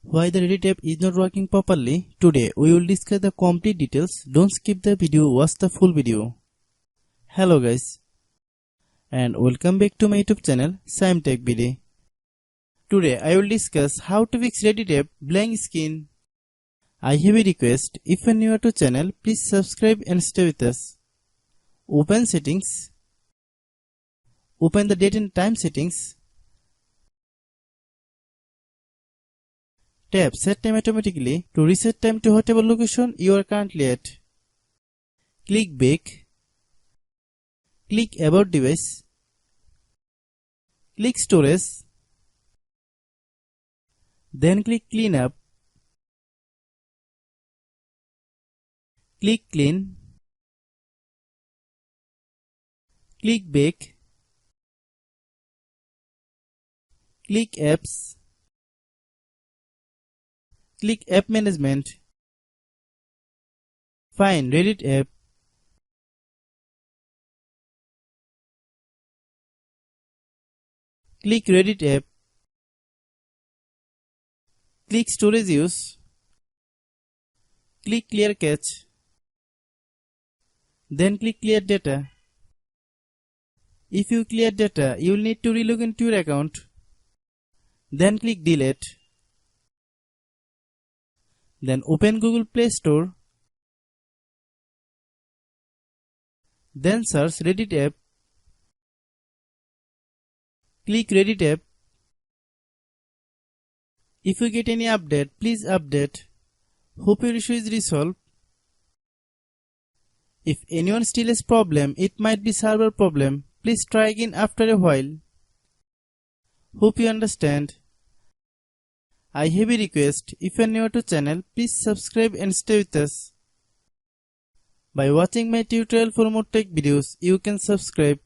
Why the Reddit app is not working properly? Today we will discuss the complete details. Don't skip the video, watch the full video. Hello guys and welcome back to my YouTube channel Shaem Tech Video. Today I will discuss how to fix Reddit app blank screen. I have a request, if you are new to channel please subscribe and stay with us. Open settings. Open the date and time settings. Tap set time automatically to reset time to whatever location you are currently at. Click back. Click about device. Click storage. Then click clean up. Click clean. Click back. Click apps. Click app management. Find Reddit app. Click Reddit app. Click storage use. Click clear cache. Then click clear data. If you clear data, you will need to relog into your account. Then click delete. Then open Google Play Store. Then search Reddit app. Click Reddit app. If you get any update, please update. Hope your issue is resolved. If anyone still has problem, it might be server problem. Please try again after a while. Hope you understand. I have a request, if you are new to channel, please subscribe and stay with us. By watching my tutorial for more tech videos, you can subscribe.